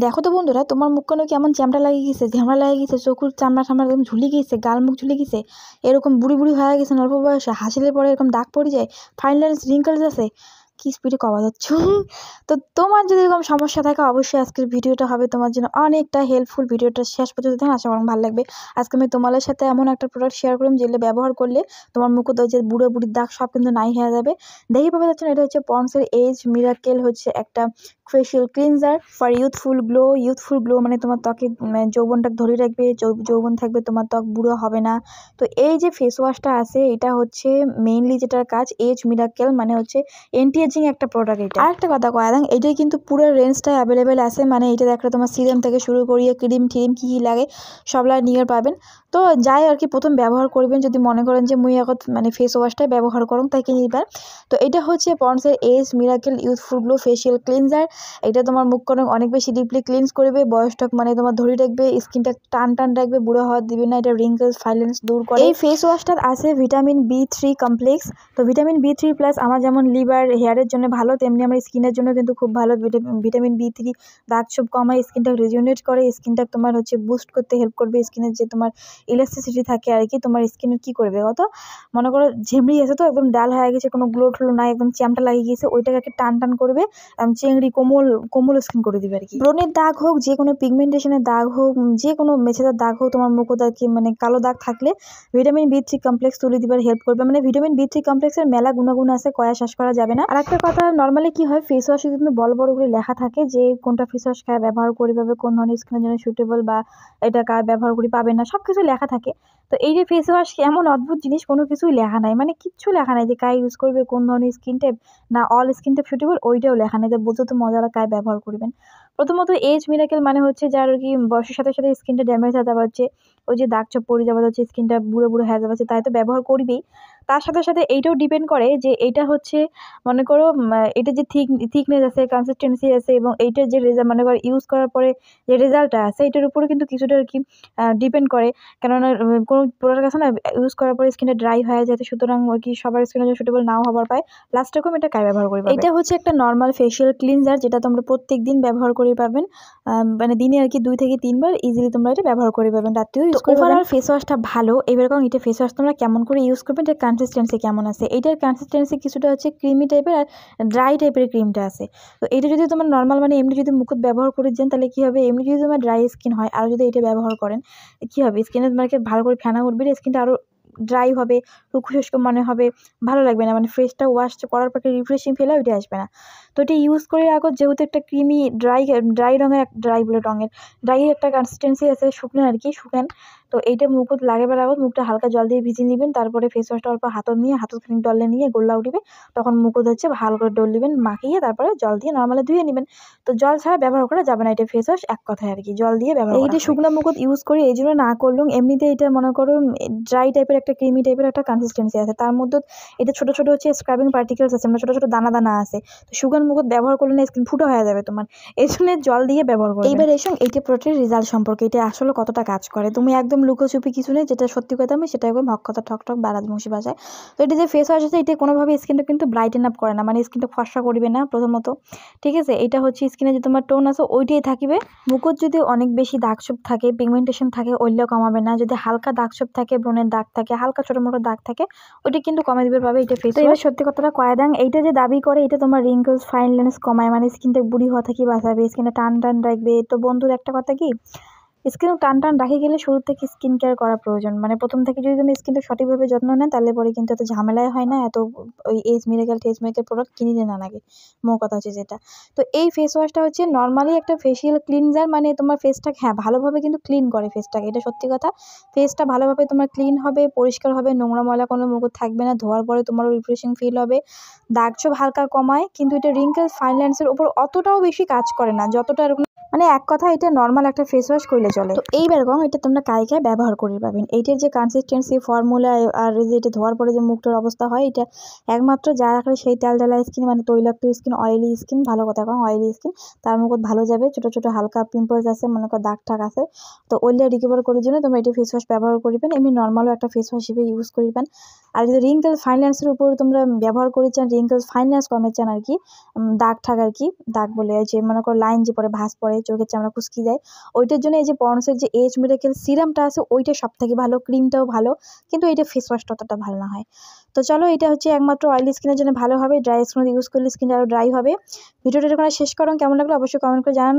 দেখো তো বন্ধুরা, তোমার মুখ কেন কেমন চ্যামটা লাগিয়ে গেছে, ঝামড়া লাগিয়ে গেছে, চোখের চামড়া ঠামড়া একদম ঝুলে গেছে, গাল মুখ ঝুলে গেছে, এরকম বুড়ি বুড়ি হয়ে গেছে অল্প বয়সে, হাসিলে পরে এরকম দাগ পড়ে যায়, ফাইন লাইন্স রিঙ্কেলস আছে, কি স্পিডে কমা যাচ্ছ। তো তোমার যদি এরকম সমস্যা থাকে অবশ্যই আজকের ভিডিওটা হবে তোমার জন্য অনেকটা হেল্পফুল। ভিডিওটা শেষ পর্যন্ত দেখেন, আশা করি ভালো লাগবে। আজকে আমি তোমাদের সাথে এমন একটা প্রোডাক্ট শেয়ার করলাম যেগুলো ব্যবহার করলে তোমার মুখে যে বুড়ো বুড়ির দাগ সব কিন্তু নাই হয়ে যাবে। দেখি পাওয়া যাচ্ছে না, এটা হচ্ছে পন্ডসের এজ মিরাকেল, হচ্ছে একটা facial cleanser for youthful glow মানে তোমার ত্বকে যৌবনটা ধরে রাখবে, যৌবন থাকবে, তোমার ত্বক বুড়ো হবে না। তো এই যে ফেস ওয়াশটা আছে এটা হচ্ছে মেইনলি যেটার কাজ এজ মিরাকেল, মানে হচ্ছে এন্টি এজিং একটা প্রোডাক্ট। এটা আরেকটা কথা কয়া দেন, এটাই কিন্তু পুরো রেঞ্জটা অ্যাভেলেবেল আছে, মানে এটা একটা তোমার সিরাম থেকে শুরু করিয়ে ক্রিম ঠিম কী লাগে সবলা নিয়ে পাবেন। তো যাই আর কি প্রথম ব্যবহার করবেন যদি মনে করেন যে মুই এখন মানে ফেস ওয়াশটাই ব্যবহার করুন তাই কিনে নিবার। তো এটা হচ্ছে পন্ডসের age miracle youthful glow facial cleanser. এটা তোমার মুখ অনেক বেশি ডিপলি ক্লিনস করবে, বয়সটাকে মানে তোমার ধরে রাখবে, স্কিনটা টান টান রাখবে, বুড়ো হওয়া দিবে না, এটা রিঙ্কেলস ফাইলেন্স দূর করে। এই ফেস ওয়াশটার আছে ভিটামিন B3 কমপ্লেক্স। তো ভিটামিন B3 প্লাস আমার যেমন লিভার হেয়ারের জন্য ভালো, তেমনি আমার স্কিনের জন্য কিন্তু খুব ভালো। ভিটামিন B3 দাগ ছোপ কমায়, স্কিনটা রেজুনেট করে, স্কিনটা তোমার হচ্ছে বুস্ট করতে হেল্প করবে। স্কিনের যে তোমার ইলাস্টিসিটি থাকে আর কি, তোমার স্কিনের কি করবে কত মনে করো ঝিমড়ি আছে তো একদম ডাল হয়ে গেছে, কোনো গ্লো ঠলো নাই, একদম চ্যামটা লাগিয়ে গেছে, ওইটাকে টান টান করবে, চেংড়ি কোমল স্কিন করে দিবে আর কি। ব্রণের দাগ হোক, যে কোনো পিগমেন্টেশনের দাগ হোক, যে কোনো মেছেদার দাগ হোক, তোমার মুখোদা কি মানে কালো দাগ থাকলে ভিটামিন B3 কমপ্লেক্স তুলে দিবার হেল্প করবে। মানে ভিটামিন B3 কমপ্লেক্সের মেলা গুণাগুণ আছে, কয়া শ্বাস করা যাবে না। আর একটা কথা, নর্মালি কি হয় ফেস ওয়াশে কিন্তু বড় বড় করে লেখা থাকে যে কোনটা ফেস ওয়াশ খায় ব্যবহার করি পাবে, কোন ধরনের স্কিনের জন্য সুটেবল, বা এটা কার ব্যবহার করি পাবে না, সব কিছু লেখা থাকে। তো এই যে ফেস ওয়াশ এমন অদ্ভুত জিনিস, কোনো কিছুই লেখা নাই, মানে কিচ্ছু লেখা নাই যে কায় ইউজ করবে, কোন ধরনের স্কিন টাইপ, না অল স্কিন টাইপ সুটেবল ওইটাও লেখা নেই, যে বোঝো তো মজা কায় ব্যবহার করবেন। প্রথমত এজ মিরাকেল মানে হচ্ছে যার আর কি বয়সের সাথে সাথে স্কিনটা ড্যামেজ হয়ে যাওয়া হচ্ছে, ওই যে দাগ ছোপ পড়ে যাওয়া হচ্ছে, স্কিনটা বুড়ো বুড়ো হয়ে যাওয়া হচ্ছে, তাই তো ব্যবহার করবেই। তার সাথে সাথে এইটাও ডিপেন্ড করে যে এইটা হচ্ছে মনে করো এটা যে থিকনেস আছে, কনসিস্টেন্সি আছে, এবং এইটার যে রেজাল্ট মনে করো ইউজ করার পরে যে রেজাল্টটা আছে এটার উপরে কিন্তু কিছুটা আর কি ডিপেন্ড করে। কেননা কোনো প্রোডাক্ট আছে না ইউজ করার পরে স্কিনটা ড্রাই হয়ে যায়, সুতরাং আর কি সবার স্কিনের জন্য সুটেবল নাও হবার পায়। লাস্ট রকম এটা কায় ব্যবহার করবে, এটা হচ্ছে একটা নর্মাল ফেশিয়াল ক্লিনজার যেটা তোমরা প্রত্যেক দিন ব্যবহার করে পাবেন, মানে দিনে আর কি 2 থেকে 3 বার ইজিলি তোমরা এটা ব্যবহার করে পাবেন, রাতেও ইউজ করতে পারবেন। ফেস ওয়াশটা ভালো। এবার কোন এটা ফেস ওয়াশ তোমরা কেমন করে ইউজ করবেন, এটার কনসিস্টেন্সি কেমন আছে। এটার কনসিস্টেন্সি কিছুটা হচ্ছে ক্রিমি টাইপের আর ড্রাই টাইপের ক্রিমটা আছে। তো এটা যদি তোমার নর্মাল মানে এমনি যদি মুখত ব্যবহার করে যান তাহলে কি হবে, এমনি যদি তোমার ড্রাই স্কিন হয় আর যদি এটা ব্যবহার করেন কি হবে, স্কিনের তোমাকে ভালো করে ফেনা উঠবে, স্কিনটা আরো ড্রাই হবে, শুষ্ক মনে হবে, ভালো লাগবে না, মানে ফ্রেশটা ওয়াশ করার পর একটা রিফ্রেশিং ফেলে ওইটা আসবে না। তো এটা ইউজ করে রাখো, যেহেতু একটা ক্রিমি ড্রাই ড্রাইয়ের একটা কনসিস্টেন্সি আছে, শুকনো আর কি শুকান। তো এইটা মুখত লাগাবার আগত মুখটা হালকা জল দিয়ে ভিজিয়ে নেবেন, তারপরে ফেস ওয়াশটা অল্প হাতত নিয়ে হাতত খানিক ডলে নিয়ে গোল্লা উঠিবে, তখন মুখত হচ্ছে ভালো করে ডল দিবেন, মাখিয়ে তারপরে জল দিয়ে নর্মালি ধুয়ে নেবেন। তো জল ছাড়া ব্যবহার করা যাবে না এটা ফেস ওয়াশ, এক কথায় আর কি জল দিয়ে ব্যবহার করা। এইটা শুকনো মুখত ইউজ করি এই জন্য না করলুম, এমনিতে এটা মনে করো ড্রাই টাইপের একটা ক্রিমি টাইপের একটা কনসিস্টেন্সি আছে, তার মধ্যে এটা ছোট ছোট হচ্ছে স্ক্রাবিং পার্টিকেলস আছে, মানে ছোট ছোট দানা দানা আছে। তো শুকনো মুখত ব্যবহার করলে না স্কিন ফুটো হয়ে যাবে তোমার, এই জন্য জল দিয়ে ব্যবহার করবে। এইবার এসো এইটা প্রোডাক্টের রেজাল্ট সম্পর্কে, এটা আসলে কতটা কাজ করে। তুমি একদম লুকোচুপি কিছু নেই, যেটা সত্যি কথা আমি সেটা একদম হক কথা ঠক বারাদমুশি ভাষায়। তো এটা যে ফেস ওয়াশ আছে এটা কোনোভাবে স্কিনটা কিন্তু ব্রাইটেন আপ করে না, মানে স্কিনটা ফর্সা করবে না প্রথমত, ঠিক আছে। এটা হচ্ছে স্কিনে যে তোমার টোন আছে ওইটাই থাকিবে। মুখত যদি অনেক বেশি দাগছোপ থাকে, পিগমেন্টেশন থাকে, ওইগুলো কমাবে না। যদি হালকা দাগছোপ থাকে, ব্রণের দাগ থাকে, হালকা ছোট মোটো দাগ থাকে, ওইটা কিন্তু কমে দিবে পাবে এটা ফেস। এবার সত্যি কথাটা কয়া দাং, এইটা যে দাবি করে এটা তোমার রিঙ্কলস ফাইন লাইন্স কমায়, মানে স্কিনটা বুড়ি হওয়া থেকে বাঁচাবে, স্কিনটা টান টান রাখবে। তো বন্ধুর একটা কথা কি, স্কিন টান টান রাখে গেলে শুরু থেকে স্কিন কেয়ার করা প্রয়োজন, মানে প্রথম থেকে যদি তুমি স্কিনটা সঠিকভাবে যত্ন নেন তাহলে পরে কিন্তু এত ঝামেলাই হয় না, এত ওই এজ মিরাকেল টেজ মেকের প্রোডাক্ট কিনে না লাগে, মোর কথা হচ্ছে যেটা। তো এই ফেস ওয়াশটা হচ্ছে নর্মালি একটা ফেশিয়াল ক্লিনজার, মানে তোমার ফেসটাকে হ্যাঁ ভালোভাবে কিন্তু ক্লিন করে ফেসটাকে, এটা সত্যি কথা। ফেসটা ভালোভাবে তোমার ক্লিন হবে, পরিষ্কার হবে, নোংরা ময়লা কোনো মুখ থাকবে না, ধোয়ার পরে তোমারও রিফ্রেশিং ফিল হবে, দাগ ছোপ হালকা কমায়। কিন্তু এটা রিঙ্কেল ফাইন লাইন্সের উপর অতটাও বেশি কাজ করে না যতটা এরকম, মানে এক কথা এটা নর্মাল একটা ফেস ওয়াশ করলে চলে। তো এইবার কম এটা তোমরা কায় কায় ব্যবহার করে পাবেন। এইটার যে কনসিস্টেন্সি ফর্মুলা আর যে এটা ধোয়ার পরে যে মুখটার অবস্থা হয়, এটা একমাত্র যারা রাখলে সেই তেল ঢালা স্কিন, মানে তৈলাক্ত স্কিন, অয়েলি স্কিন, ভালো কথা কম অয়েলি স্কিন, তার মুখত ভালো যাবে। ছোট ছোট হালকা পিম্পলস আছে, মনে করো দাগ ঠাক আছে, তো ওইটা রিকভার করার জন্য তোমরা এটা ফেস ওয়াশ ব্যবহার করবেন। এমনি নর্মালও একটা ফেস ওয়াশ হিসেবে ইউজ করবেন। আর যদি রিঙ্কেল ফাইন লাইন্সের উপর তোমরা ব্যবহার করে চান, রিঙ্কেল ফাইন লাইন্স কমে চান আর কি, দাগ ঠাক আর কি, দাগ বলে যে মনে করো লাইন যে পরে ভাঁজ পড়ে চোখের চামড়া কুচকি যায়। ওইটার জন্য এই যে পন্ডসের যে এজ মিরাকেল সিরামটা আছে ওইটা সবথেকে ভালো, ক্রিমটাও ভালো, কিন্তু এটা ফেস ওয়াশটা অতটা ভালো না হয়। তো চলো, এটা হচ্ছে একমাত্র অয়েলি স্কিনের জন্য ভালো হবে, ড্রাই স্কিন ইউজ করলে স্কিনটা আরও ড্রাই হবে। ভিডিওটা এখানে শেষ করুন, কেমন লাগলো অবশ্যই কমেন্ট করে জানান।